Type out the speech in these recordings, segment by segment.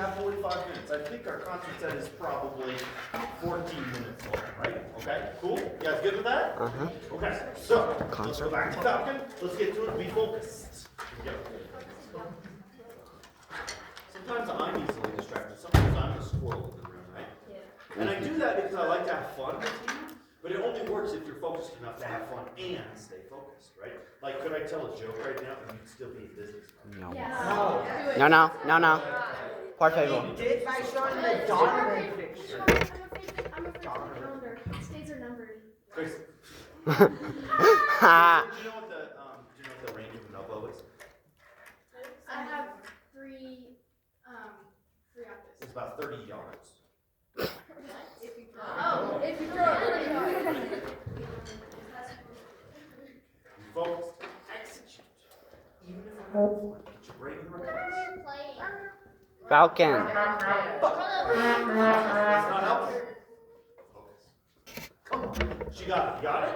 have 45 minutes. I think our concert set is probably 14 minutes long, right? Okay, cool. You guys good with that? Uh-huh. Okay, so let's Concert. go back to talking. Let's get to it. Be focused. Here we go. Sometimes I'm easily distracted. Sometimes I'm the squirrel in the room, right? Yeah. And I do that because I like to have fun with you, but it only works if you're focused enough to have fun and stay focused, right? Like, could I tell a joke right now and you'd still be in business? No. Yeah. No. Por favor. You did by showing the Donovan picture. I'm afraid the calendar. States are numbered. Grace. Ha. Do you know what the range of an elbow is? I have three octaves. It's about 30 yards. Oh, if you throw it really hard. Focus. Execute. Even if we're not fun, get your brain in the right place. Falcon. It's not helpful. Focus. Come on. She got it. You got it?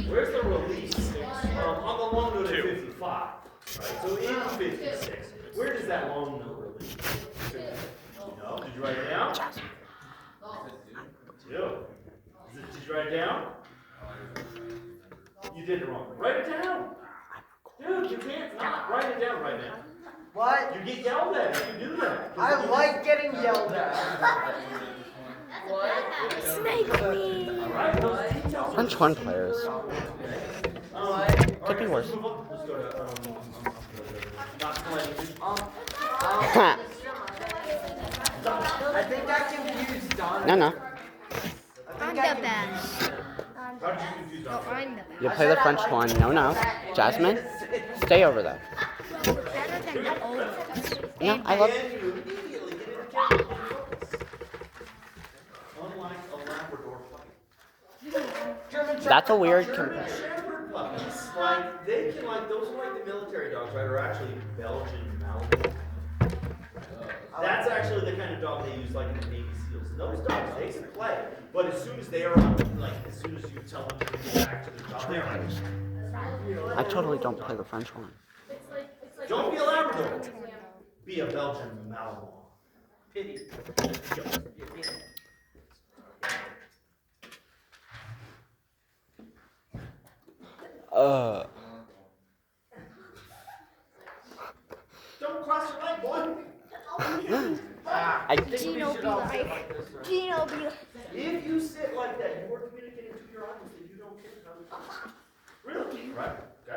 Where's the release? On the long note of 55, right? So in 56, where does that long note release? No? Did you write it down? Two. Did you write it down? You did it wrong. Write it down. Dude, you can't not write it down right now. What? You get yelled at if you do that. I like getting yelled at. Snake me. All right, those details are French horn players. Could be worse. Let's go to not playing. I think I confused Donovan. No. I'm the best. How did you confuse No, Don? I'm the best. You play the French horn. No. Jasmine, stay over there. Better than all of us. No, I love. And you immediately get into focus. Unlike a Labrador puppy. That's a weird German comparison. Shepherd puppies, like they can those are like the military dogs, right? Are actually Belgian Malinois. That's actually the kind of dog they use like in the Navy SEALs. Those dogs, they can play, but as soon as they are as soon as you tell them to get back to the job, they're like, I totally don't play the French horn. don't be a Labrador, be a Belgian Malinois. Pity. Don't cross your leg, boy. I Gino be like. Gino be like. If you sit like that, you are communicating to your audience that you don't care about it. Really? Right? Okay.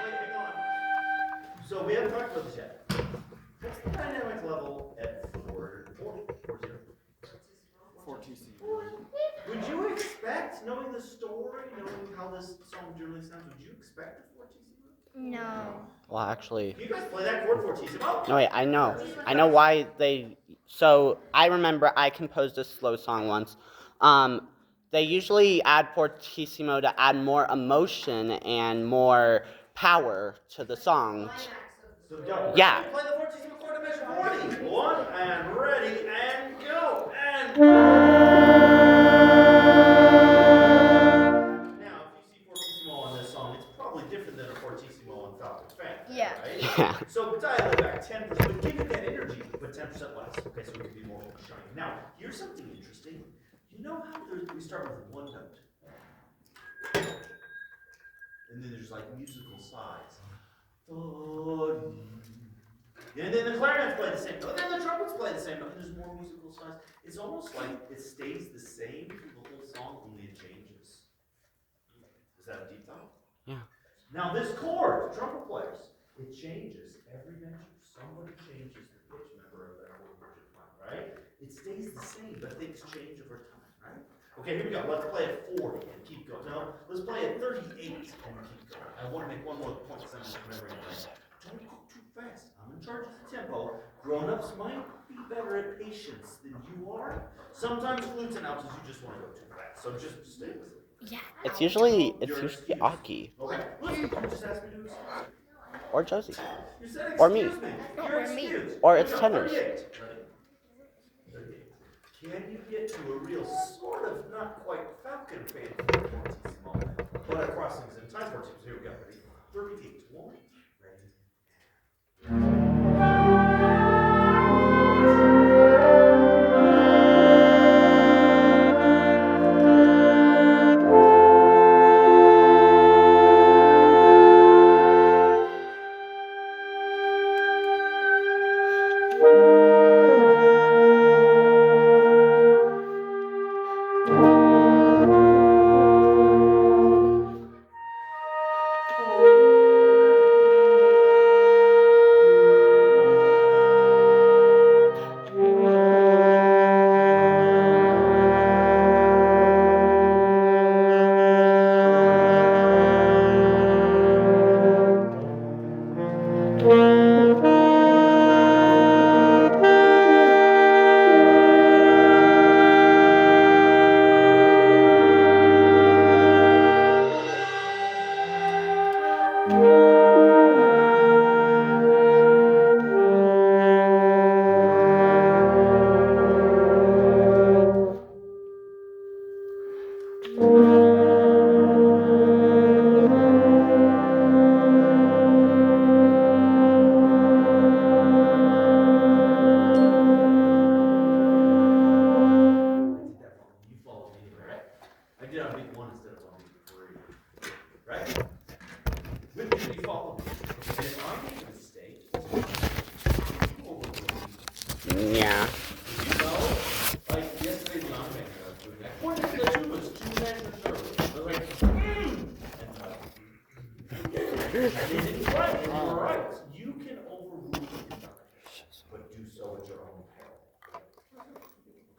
Wait, hang on. So we haven't talked about this yet. What's the dynamic level at 440? Would you expect, knowing the story, knowing how this song generally sounds, would you expect a fortissimo? No. Well, actually, You guys play that chord fortissimo? no, wait, I know. I know why they. So I remember I composed a slow song once. They usually add fortissimo to add more emotion and more power to the song. So go. Yeah. Play the fortissimo chord to measure 40. 1 and ready and go. And now, if you see fortissimo on this song, it's probably different than a fortissimo on Falcon Fan. Yeah. Right? Yeah. So dial it back 10%, but give it that energy, but 10% less. Okay, so we can be more shiny. Now, here's something interesting. You know how we start with one note, and then there's like musical sides. And then the clarinets play the same note, and then the trumpets play the same note, and there's more musical sides. It's almost like it stays the same through the whole song, only it changes. Is that a deep thought? Yeah. Now this chord, trumpet players, it changes every measure. Somebody changes the pitch member of that chord measure time, right? It stays the same, but things change over time, right? Okay, here we go. Let's play at 40 and keep going. No, let's play at 38 and keep going. I want to make one more point because I'm remembering it. Don't go too fast. I'm in charge of the tempo. Grown-ups might be better at patience than you are. Sometimes flutes and altos you just want to go too fast. So just stay with it. Yeah. It's usually Aki Okay, listen, you just asked me to do this. or Josie You said Or me. excuse me. You're Or me. excused. or it's Here we go, tenors. 38. Ready? 38. Can you get to a real sort of not quite falcon fade fortissimo, but a crossings and time fortissimo? Here we go. Ready? 38. 1, ready. right? With you follow me. And if I make a mistake, you overrule me. Yeah. You know, like yesterday when I was making a food, I pointed to the two was 2 men for sure. I was like, and they didn't right, and you were right. You can overrule the instructions, but do so at your own peril.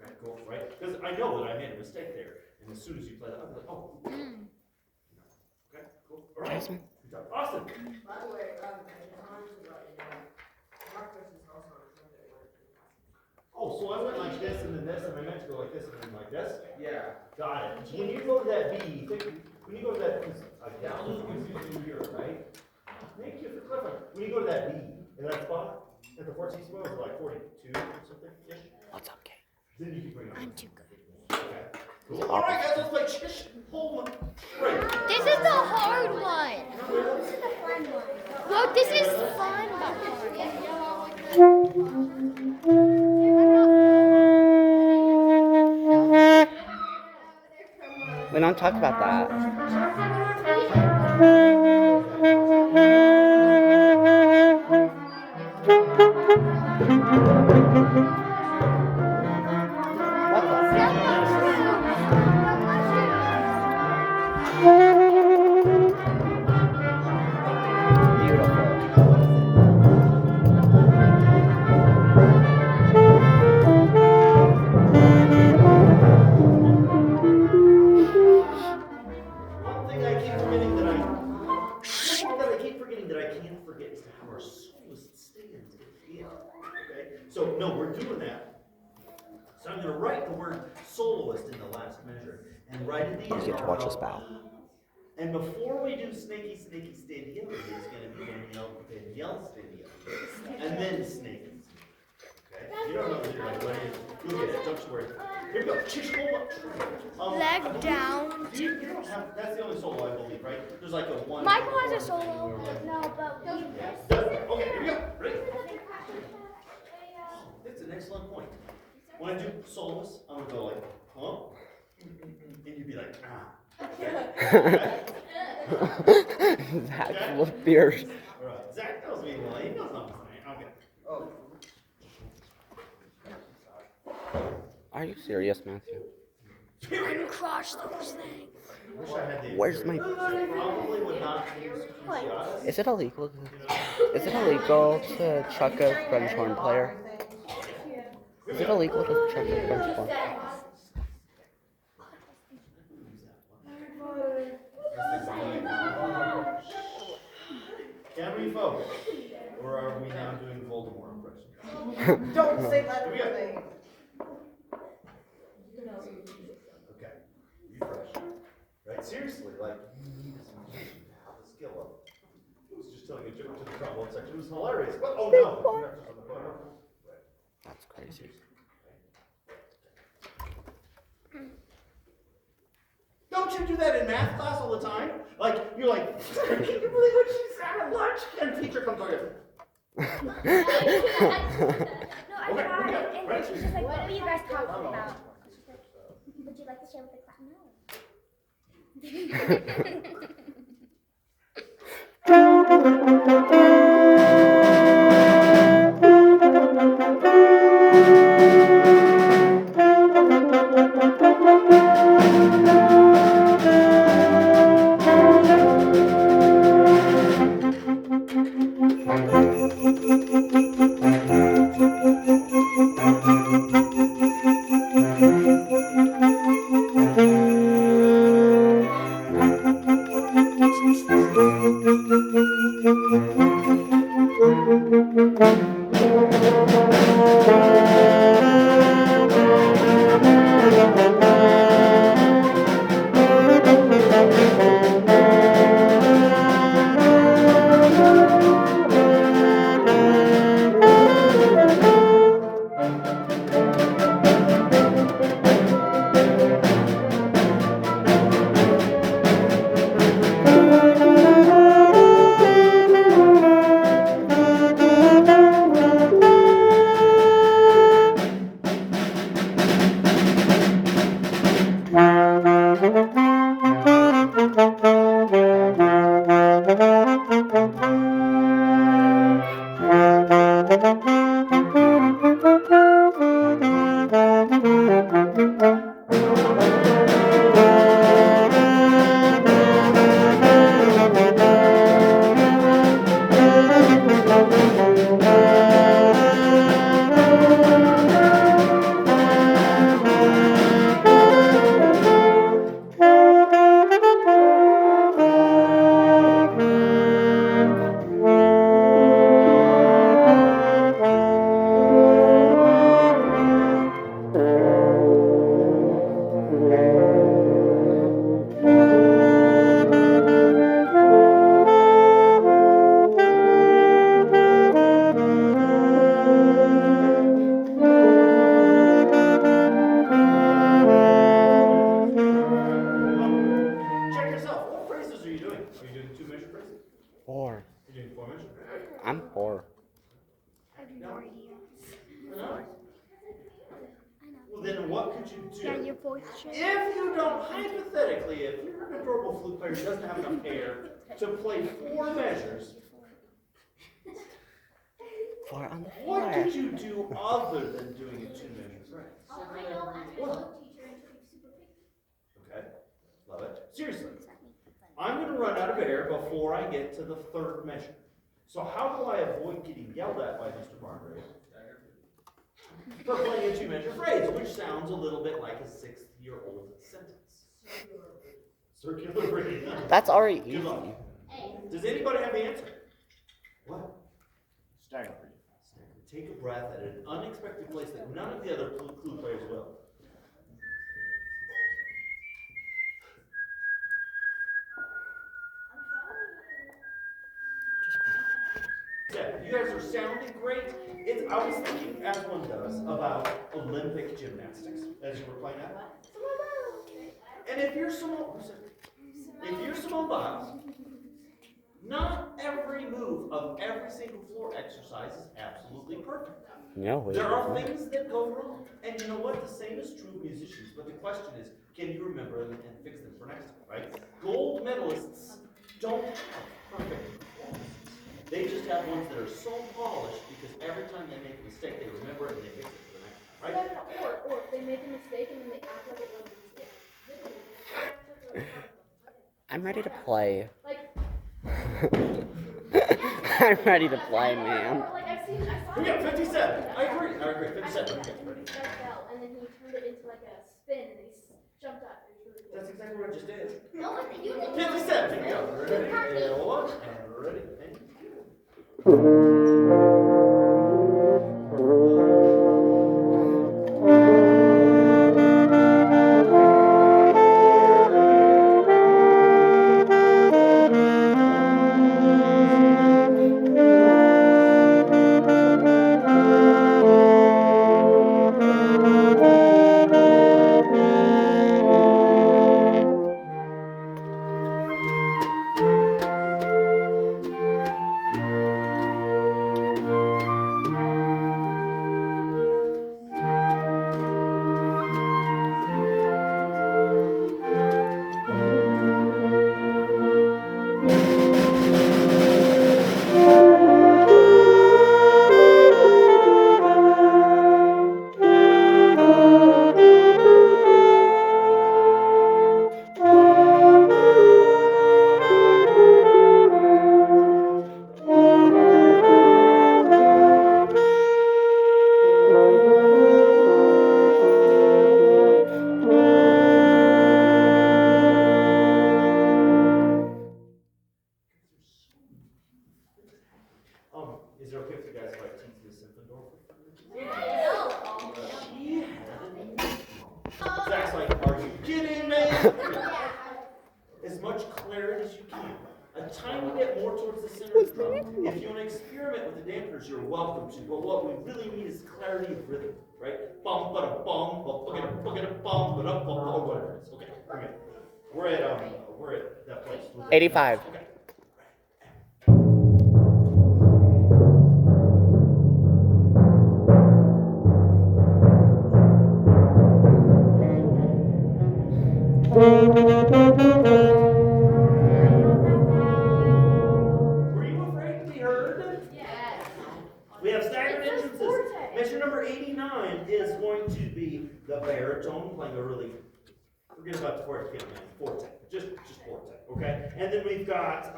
Okay, cool, right? Because I know that I made a mistake there, and as soon as you play that, I'm like, oh. Okay, cool. All right. Jasmine. Good job. Austin. By the way, breakfast is also on Sunday. Oh, so I went like this and then this, and I meant to go like this and then like this? Yeah. Got it. When you go to that B, when you go to that, I'll just use you here, right? Thank you for clarifying. When you go to that B, in that spot, at the 14 spot, it's like 42 or something-ish. What's up, Kate? Then you can bring it. I'm too good. Okay. Cool. All right, guys, let's play Chish. Hold on. Right. This is the hard one. Look, this is fun. We don't talk about that. One thing I keep forgetting that I can't forget is to have our soloist stands at the end. Okay? So no, we're doing that. So I'm gonna write the word soloist in the last measure and right at the end. You get to watch us bow. And before we do snaky, snaky, standy up, it's gonna be Danielle, standy up. And then snaky. Okay? You don't know, you're like, what is, you'll get it, don't you worry. Here we go. Chish, hold up. Leg I believe- down. You don't have, that's the only solo I believe, right? There's like a one. Michael has a solo. No, but we. Okay, here we go. Ready? That's an excellent point. When I do solos, I'm gonna go like, huh? And you'd be like, ah. Okay? That's what fears. All right. Zach knows me well. He knows what I'm saying. Okay. Oh. Are you serious, Matthew? Uncross those things. Wish I had the Where's my- Probably would not use Cruciatus. Is it illegal? Is it illegal to chuck a French horn player? Is it illegal to chuck a French horn? Can we focus? Or are we now doing Voldemort impression? Don't say that Here we go. thing. Okay. Refresh. Right? Seriously, like, you need as a musician to have the skill of. I was just telling a joke to the trombone section. It was hilarious. But, oh no. That's crazy. Don't you do that in math class all the time? Like, you're like, can you believe what she said at lunch? And teacher comes over. No, I Okay, tried, okay, and right. then she's just like, what are you guys talking about? She's like, would you like to share with the class? No. Are you doing 2 measure phrase? 4. You're doing 4 measure? I'm 4. No. Well, then what could you do? Yeah, your voice should. If you don't, hypothetically, if you're an adorable flute player who doesn't have enough air to play 4 measures, 4 on the what floor. could you do other than doing a 2 measure phrase? I know, as a flute teacher, and super big. Okay, love it. Seriously, I'm going to run out of air before I get to the 3rd measure. So how do I avoid getting yelled at by Mr. Barngrave for playing a 2 measure phrase, which sounds a little bit like a 6-year-old sentence? Circular breathing. That's already Good luck. easy. Does anybody have the answer? What? Stagger. Take a breath at an unexpected place that none of the other clue players will. Yeah, you guys are sounding great. I was thinking, as one does, about Olympic gymnastics as you were playing that. And if you're Simone Biles, not every move of every single floor exercise is absolutely perfect. No, There are things that go wrong. And you know what? The same is true of musicians. But the question is, can you remember them and fix them for next time, right? Gold medalists don't have perfect performances. They just have ones that are so polished because every time they make a mistake, they remember it and they fix it for the next time, right? Or they make a mistake and then they act like it wasn't a mistake. I'm ready to play. Like, I'm ready to play, man. Like I saw We got 57. I agree. 57. Okay, ready? That fell, and then he turned it into like a spin, and he jumped up. It was really cool. That's exactly what I just did. No, you didn't. 57. Here we go. Ready? And 1. And ready. And is it okay if you guys like teach this Zinfandorf? Zach's like, are you kidding me? As much clarity as you can. A tiny bit more towards the center of the drum. If you want to experiment with the dampeners, you're welcome to. But what we really need is clarity of rhythm, right? Bum, ba da bum, ba da bum, ba da bum, or whatever it is. Okay, we're at that place. 85. Okay. Were you afraid to be heard? Yes. We have staggered It says entrances. forte. Measure number 89 is going to be the baritone playing a really, forget about the forte piano, man, forte, just forte, okay? And then we've got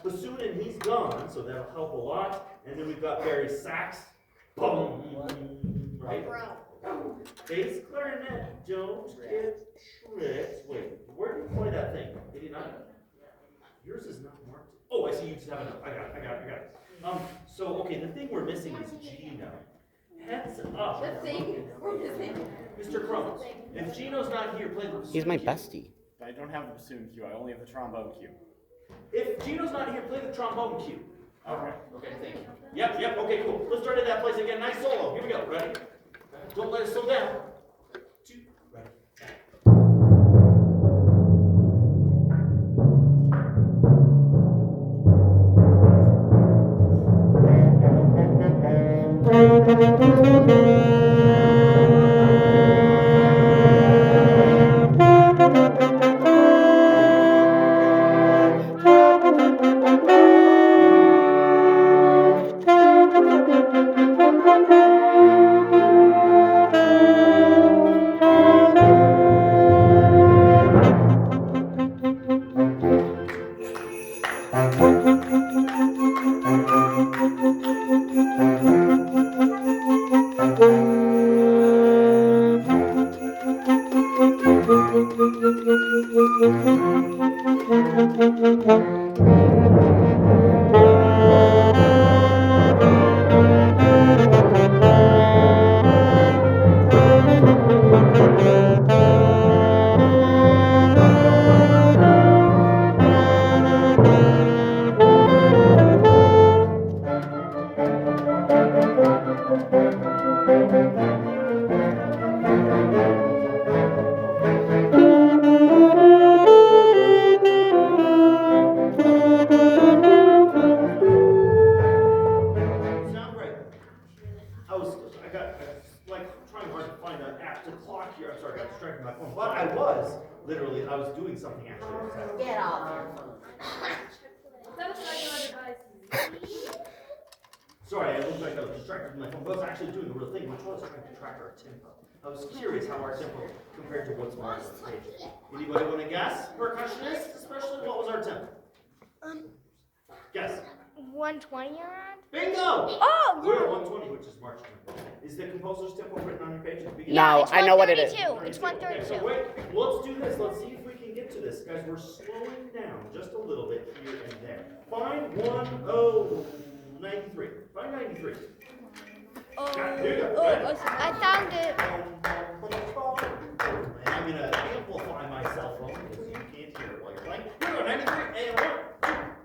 bassoon and he's gone, so that'll help a lot. And then we've got Barry sax, boom, right? Bass clarinet, don't get tricked. Wait, where do you play that thing? 89? Yours is not marked. Oh, I see you just have enough. I got it. So, okay, the thing we're missing is Gino. Heads up. The thing, or the thing. Mr. Crumbs, if Gino's not here, play the bassoon He's my cue. bestie. I don't have the bassoon cue, I only have the trombone cue. If Gino's not here, play the trombone cue. Okay. Okay, thank you. Yep, okay, cool. Let's start at that place again. Nice solo. Here we go. Ready? Don't let it slow down. 2, ready. Sound great. I was like trying hard to find an app to clock here. I'm sorry, I got distracted by my phone. But I was doing something actually. Get off your phone. That was like my device. Sorry, I looked like I was distracted by my phone. But I was actually doing the real thing, which was trying to track our tempo. I was curious how our tempo compared to what's marked on the page. Anybody want to guess? Percussionists, especially, what was our tempo? Guess. 120 around? Bingo! Oh, We're at yeah. 120, which is march tempo. Is the composer's tempo written on your page at the beginning? No, it's I know what it is. 132. It's Okay, so 132. wait, let's do this. Let's see if we can get to this. Guys, we're slowing down just a little bit here and there. Find 1093. Find 93. Here you go. Ready? I found it. And I'm going to amplify my cell phone because you can't hear it while you're playing. Here we go, 93. And 1, 2, ready, and...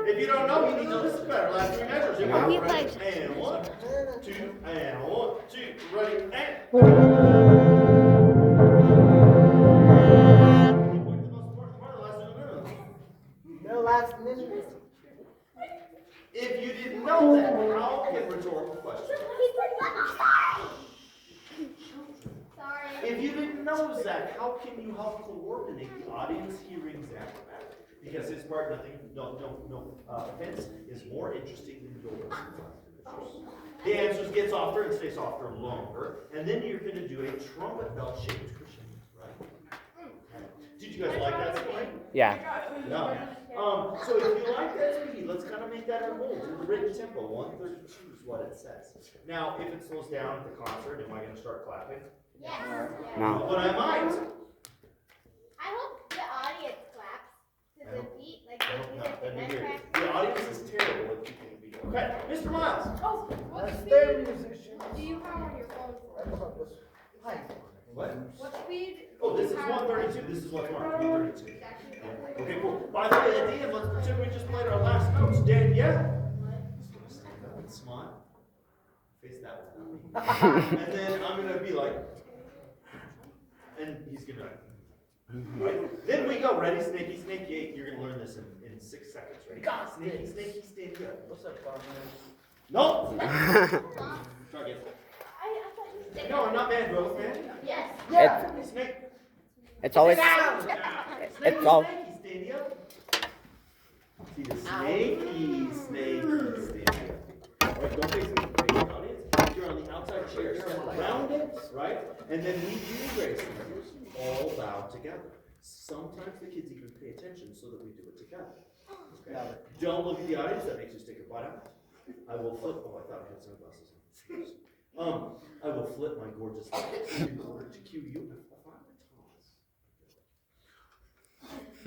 If you don't know, you need to listen better. Last three measures. Here we go. You Ready? play. And 1, 2, and 1, 2, ready, and. No last measure. If you didn't know that, how can rhetorical questions? If you didn't know Zach, how can you help coordinate the audience hearing Zach? Because his part, no offense, is more interesting than yours. The answers get softer and stay softer longer, and then you're going to do a trumpet bell shaped crescendo, right? Did you guys like that story? Yeah. No. So if you like that speed, let's kind of make that our goal. Do the written tempo, 132 is what it says. Now, if it slows down at the concert, am I going to start clapping? Yes. No. But I might. I hope the audience claps to the beat, like I hope they not. did That'd the be next weird. The audience is terrible at keeping the beat. Okay, Mr. Miles. Oh, what That's speed their musicians. do you have on your phone? Hi. What? What speed? Oh, this is 132. This is what's marked. 132. Okay, cool. By the way, at the end, let's pretend we just played our last notes. Dan, yeah? Stand up and smile. Face that one. And then I'm gonna be like, and he's gonna, right? Then we go. Ready, snaky, snaky. You're gonna learn this in 6 seconds. Ready? Snaky, snaky, stand up. What's up, Carmen? No. Try again. I thought you said. No, I'm not mad, bro. Man. Yes. Yeah. Snake. It's always. Snaky, It's all. snaky, stand up. See the snaky, snaky, stand up. Right, don't face me. Face the audience. You're on the outside chair. Step around it, right? And then we do grace all bow together. Sometimes the kids even pay attention so that we do it together. Okay? Don't look at the audience. That makes you stick your butt out. I will flip. Oh, I thought I had sunglasses on. I will flip my gorgeous lips in order to cue you.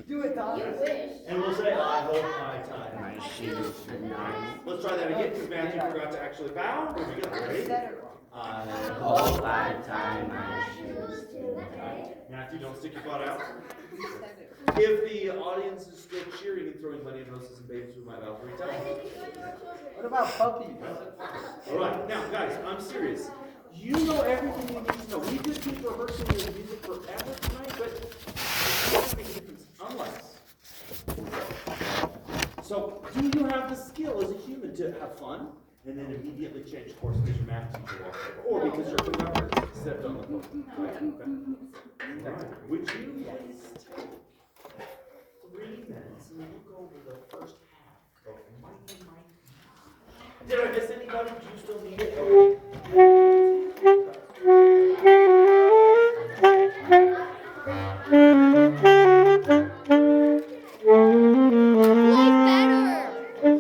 Do it, Tom. You wish. And we'll say, I hope I tie my shoes tonight. Let's try that again, because Matthew forgot to actually bow. Here we go. Ready? I hope I tie my shoes tonight. Matthew, don't stick your butt out. If the audience is still cheering and throwing money and roses and babies, we might bow 3 times. What about puppies? All right, now guys, I'm serious. You know everything you need to know. We just keep rehearsing your music forever tonight, but it doesn't make a difference unless. So, do you have the skill as a human to have fun and then immediately change course because your math teacher walked over, or because your conductor stepped on the boat? Right? Okay. All right. Would you please take 3 minutes and look over the first half of Mighty Mighty? Did I miss anybody? Do you still need it?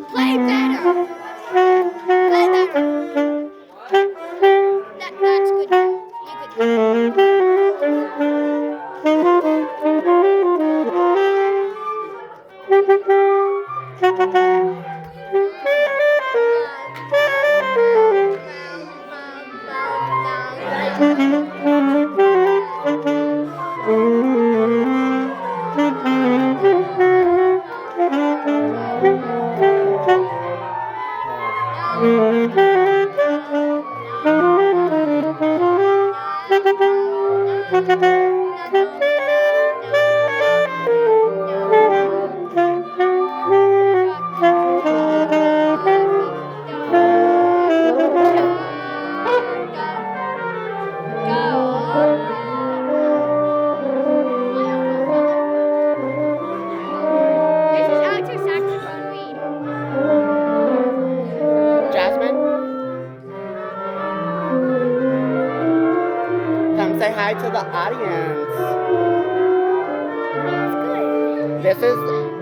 Play better. Play better. That's good. You could. This is Alex's saxophone read. Jasmine, come say hi to the audience. This is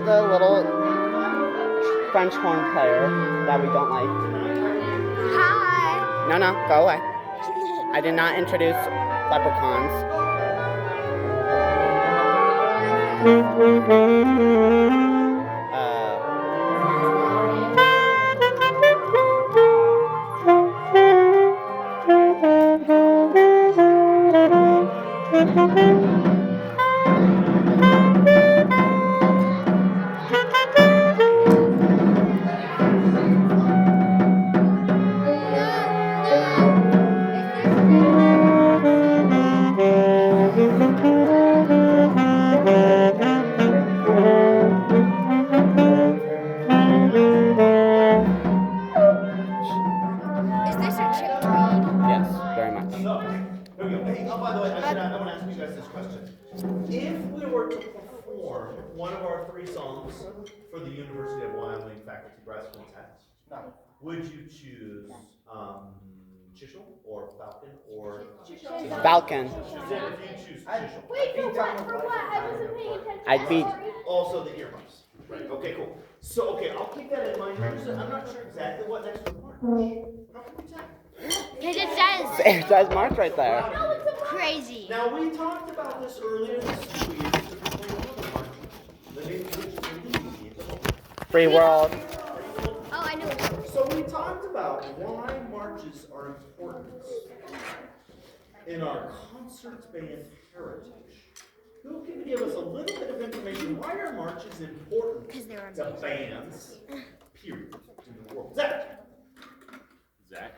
the little French horn player that we don't like. Hi. No, go away. I did not introduce leprechauns. Is this a chip read? Yes, very much. So, here we go. Hey, oh, by the way, I want to ask you guys this question. If we were to perform one of our 3 songs for the University of Wyoming Faculty Brass Quintet, would you choose Chisholm or Falcon or Falcon. Suzanne, if you choose Chisholm? Wait, for what? For what? I wasn't paying attention. I'd be- Sorry. Also the earmuffs. Right, okay, cool. So, okay, I'll keep that in mind. I'm not sure exactly what next week march. How can we tell? Because it says It says March right there. crazy. Now, we talked about this earlier this school year. The name of which is Free world. Oh, I know. So we talked about why marches are important in our concerts band heritage. Who can give us a little bit of information? Why are marches important Because they're to bands, period, in the world? Zach. Zach?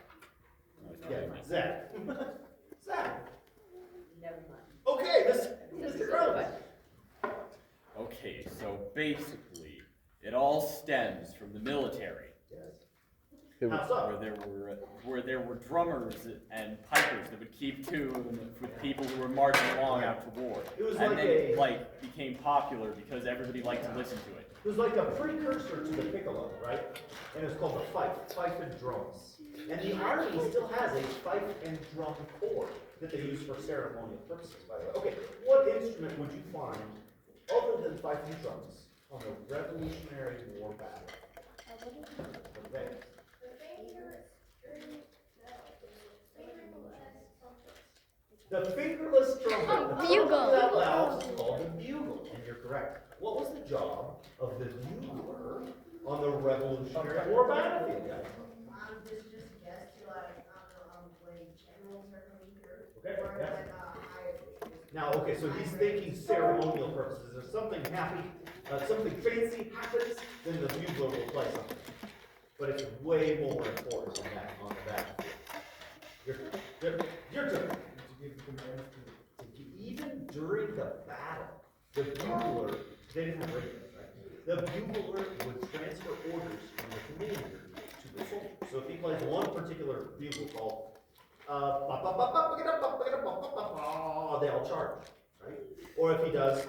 Yeah, Zach. Zach. Okay, Mr. Irrelevant. Okay, so basically, it all stems from the military, How so? where there were drummers and pipers that would keep tune with people who were marching along out to war. It was and like then, a- became popular because everybody liked to listen to it. It was like a precursor to the piccolo, right? And it was called the fife and drums. And the Army still has a fife and drum corps that they use for ceremonial purposes, by the way. Okay, what instrument would you find other than fife and drums on the Revolutionary War battle? Okay. The fingerless trumpet. The Bugle. trumpet that loud is called the bugle, and you're correct. What was the job of the bugler on the Revolutionary War battlefield, guys? Just guess to when generals are coming here. Okay, Or yeah. like, Now, okay, so he's thinking ceremonial purposes. If something happy, something fancy happens, then the bugler will play something. But it's way more important than that on the battlefield. Your turn. Even during the battle, the bugler, they didn't have radios, right? The bugler would transfer orders from the commander to the soldier. So if he plays one particular bugle call, they all charge, right? Or if he does,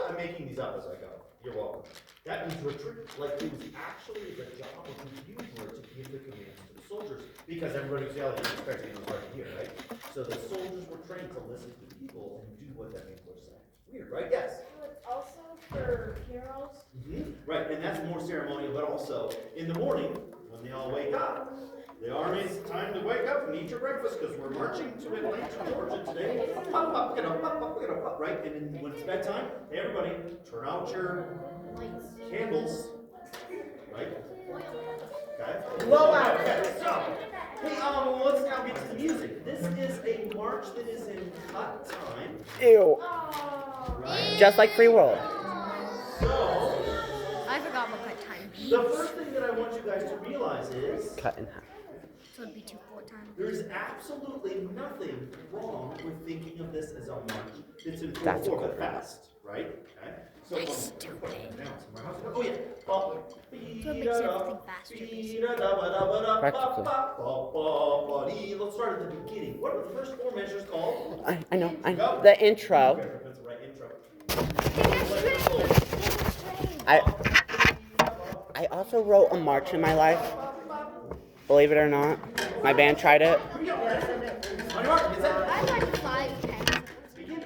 I'm making these up as I go. You're welcome. That means retreat. Like it was actually the job of the bugler to give the commands to the soldiers because everybody was yelling and expecting it was hard to hear, right? So the soldiers were trained to listen to the people and do what that people were saying. Weird, right? Yes. It's also for funerals. Right, and that's more ceremonial, but also in the morning when they all wake up. The Army's time to wake up and eat your breakfast because we're marching to Atlanta, Georgia today. Right? And then when it's bedtime, hey everybody, turn out your candles. Right? Okay? Blowout. Okay, so, hey, let's now get to the music. This is a march that is in cut time. Ew. Right? Just like free world. So, I forgot what cut time means. the first thing that I want you guys to realize is Cut in half. So it'd be 2/4 time. there's absolutely nothing wrong with thinking of this as a march. It's in That's a 4/4 cool but fast, right? Okay. So You're from- stupid. Oh yeah. So it makes everything faster, Let's start at the beginning. What are the first 4 measures called? I know. Go. The intro. Okay, that's the right intro. I also wrote a march in my life. Believe it or not. My band tried it. Here we go. On your mark, get set. I like 5 10. Begin.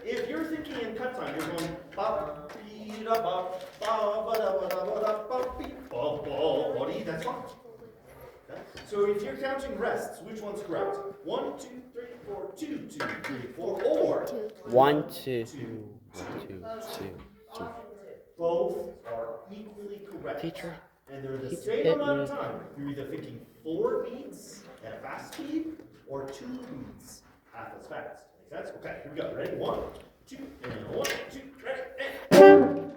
If you're thinking in cut time, you're going bop, bee, da, bop, ba, ba, da, ba, da, ba, da, bop, bee, ba, ba, ba, dee. That's fine. Okay? So if you're counting rests, which one's correct? 1, 2, 3, 4, 2, 2, 3, 4, or 1, 2, 2, 2, 2. both are equally correct. Teacher. And they're the Keep same hitting amount of me. time. You're either thinking 4 beats at a fast speed or 2 beats half as fast. Make sense? Okay, here we go. Ready? 1, 2, and 1, 2, ready, and.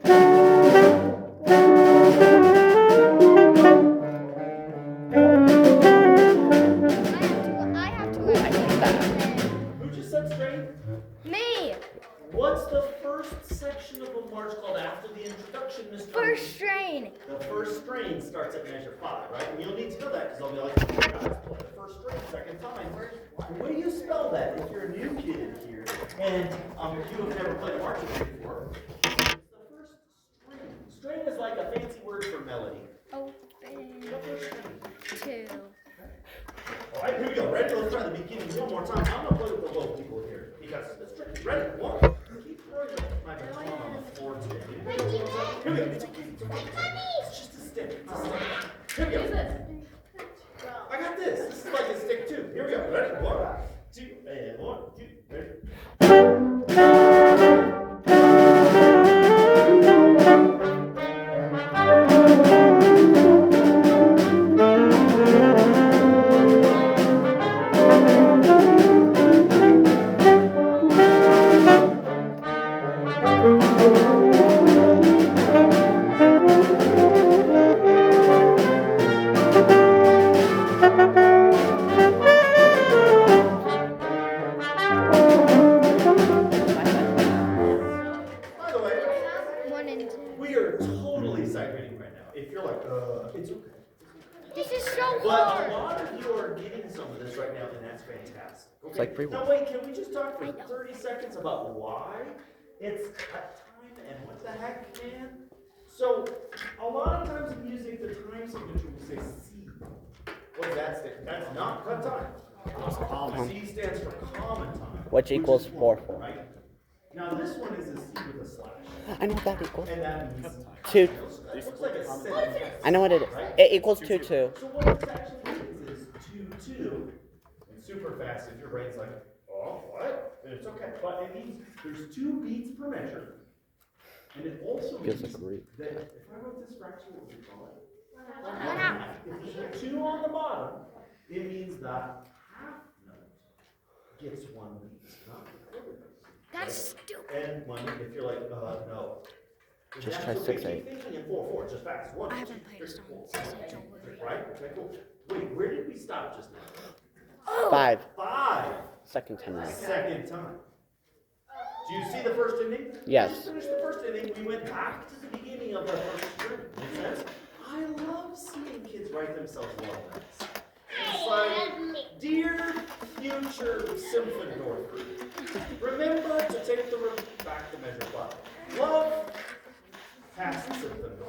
I have to. I hate that. Who just said straight? Me. What's the first section of a march called after the introduction, Mr. First strain. The first strain starts at measure 5, right? And you'll need to know that because I'll be like, guys, play the first strain second time. What do you spell that if you're a new kid here and you have never played a marching band before? It's the first strain. Strain is like a fancy word for melody. Open. The first strain. 2. All right, here we go. Ready? Let's try the beginning one more time. I'm gonna play with the low people here because it's tricky. Ready? 1. Keep throwing my baton on the floor that's fantastic. It's Okay, like free now will. wait, can we just talk for 30 seconds about why it's cut time and what the heck, man? So, a lot of times in music, the time signature will say C. What does that stand? That's not cut time. C stands for common time. Which equals is 4/4. right? Now this one is a C with a slash. I know what that equals. And that means 2. it looks like a sentence. I know what it is. It equals 2, 2. So what this actually means is 2, 2, and super fast if your brain's like, oh, what? And it's okay. But it means there's 2 beats per measure. And it also Feels means like a read. that if I wrote this fraction, what would we call it? If there's a 2 on the bottom, it means that half note gets 1 beat, not the quarter note. That's stupid. And when, if you're like, no. If Just that's try okay, 6/8. keep thinking in 4/4, just fast. 1, I 2, haven't played 3, a song 4. since I don't worry. Right? Okay, cool. Wait, where did we stop just now? 5. 5. Second time around. Second time. Do you see the first inning? Yes. We finished the first inning, we went back to the beginning of our first string. Make sense? I love seeing kids write themselves lullabies. It's like, dear future Symphonor, remember to take the back to measure 5. Love, past Symphonor.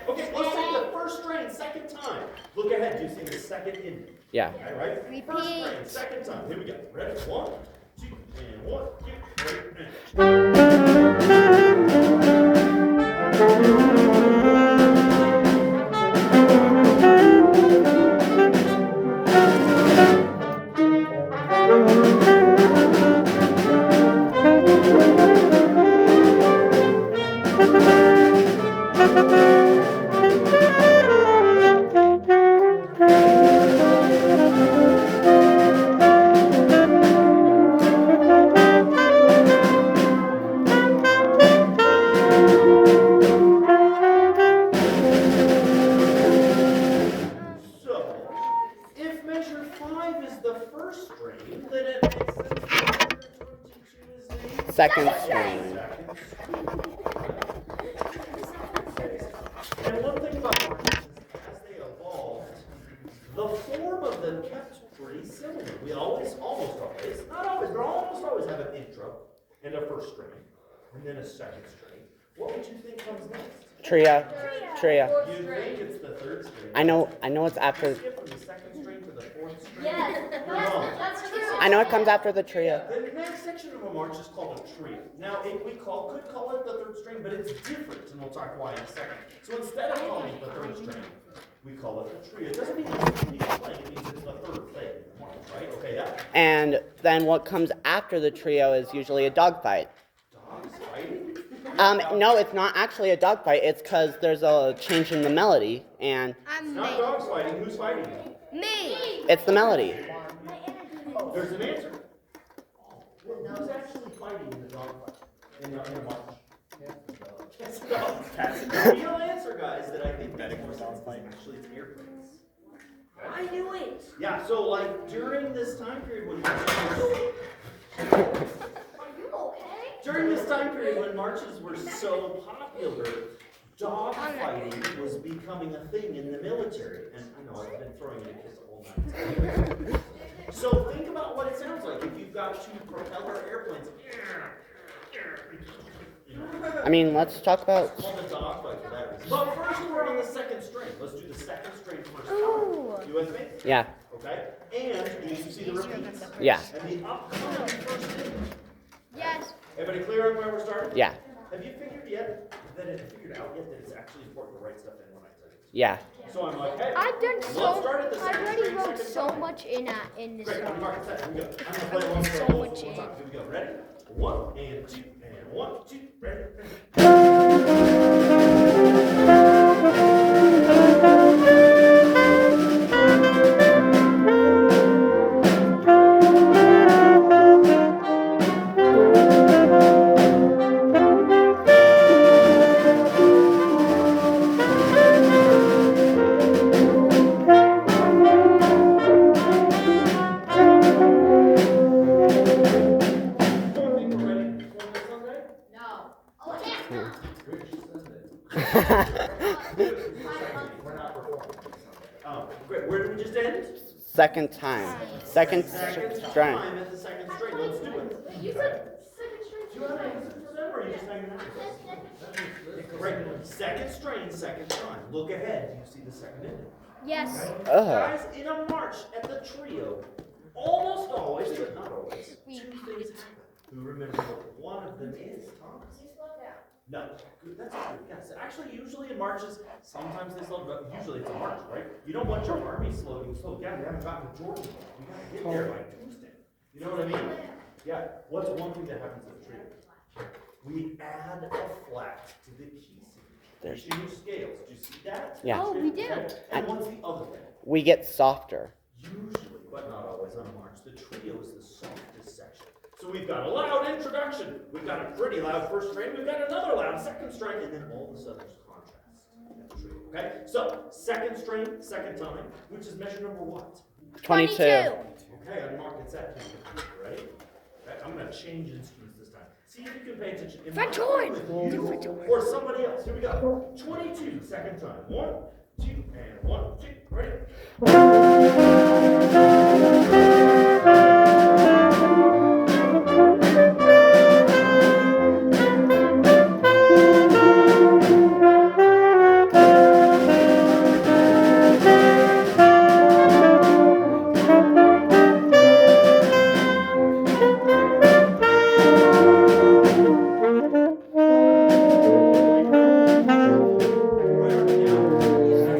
Okay, let's take the first strain, second time. Look ahead, do you see the second inning? Yeah. All right? First strain, second time. Here we go. Ready? 1, 2, and 1, 2, 3, and. So, if measure 5 is the first string, then it makes sense that measure 22 is the Second second string. And one thing about marches is as they evolved, the form of them kept pretty similar. We almost always, not always, but almost always have an intro and a first string, and then a second string. What would you think comes next? Trio. Trio. You think it's the third string? I know it's after. Skip from the second string to the fourth string? Yes, You're wrong. that's true. I know it comes after the trio. The next section of a march is called a trio. Now, could call it the third string, but it's different, and we'll talk why in a second. So instead of calling it the third string, we call it the trio. It doesn't mean it's playing, it means it's the third thing in the march, right? Okay, yeah. And then what comes after the trio is usually a dogfight. Dogs fighting? No, it's not actually a dogfight. It's because there's a change in the melody, and Not dogs fighting, who's fighting? Me. it's the melody. There's an answer. Who's actually fighting in the dog fight? In the march? Cats and dogs. The real answer, guys, that I think makes more sense is actually it's airplanes. I knew it. Yeah, so like during this time period when Are you okay? during this time period when marches were so popular, dog fighting was becoming a thing in the military. And I know I've been throwing it at kids the whole night. So think about what it sounds like if you've got 2 propeller airplanes. I mean, let's talk about. It's called a dog fight for that reason. But first we're on the second string. Let's do the second string first. Ooh. You with me? Yeah. Okay? And do you see the repeats? Yeah. And the upcoming first thing. Yes. Everybody clear on where we're starting? Yeah. Have you figured out yet that it's actually important to write stuff in when I tell you? Yeah. So I'm like, hey, I've done let's so. start at the I second already string, wrote second so time. much in this Great, on song. the mark, set, here we go. I'm gonna play one So for much one in. time. Here we go. Ready? 1 and 2 and 1, 2, ready? One thing we're ready for this Sunday? No. Oh, yeah. Rich said that Second time. Second Second string. time at the second string. Let's do it. You said second string. Do you want to use it for them, or are you just hanging out? Great. Second string, second time. Look ahead. Do you see the second ending? Yes. Ugh. Guys, in a march at the trio, almost always, but not always, two things happen. Who remembers what one of them is? Thomas. You slow down. No, good, that's good. Yes, actually, usually in marches, sometimes they slow down. Usually it's a march, right? You don't want your army slow down. You haven't gotten to Jordan yet. You gotta get there by Tuesday. You know what I mean? Yeah. What's one thing that happens at the trio? We add a flat to the key There's- signature scales. Do you see that? Yeah. Oh, we do. Okay. And what's the other thing? We get softer. Usually, but not always on a march, the trio is the softest section. So we've got a loud introduction, we've got a pretty loud first string, we've got another loud second string, and then all of a sudden there's contrast at the trio, okay? So, second string, second time, which is measure number what? 22. Okay, unmark it's at. Ready? Okay, I'm gonna change instruments this time. See if you can pay attention. Am I French horn. with you or somebody else? Here we go. 22, second time. 1, 2, and 1, 2, ready?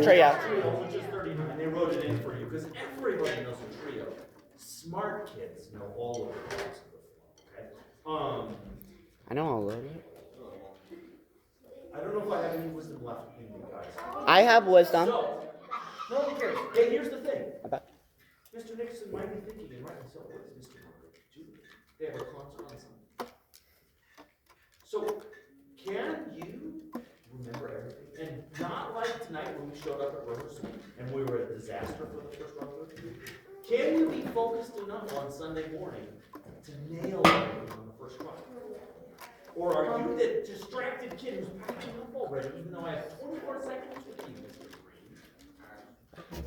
Trio. Which is 39. They wrote it in for you because everybody knows a trio. Smart kids know all of the parts of the flow. Okay. I know a little bit. I don't know if I have any wisdom left in you guys. I have wisdom. So, no one cares. Hey, here's the thing. About- Mr. Nixon might be thinking, and rightly so, what is Mr. Margaret doing? They have a concert on Sunday. So, can you remember everything? And not like tonight when we showed up at rehearsal and we were a disaster for the first run through. Can you be focused enough on Sunday morning to nail everything on the first run? Or are you the distracted kid who's packing up already, even though I have 24 seconds with you, Mr. Green?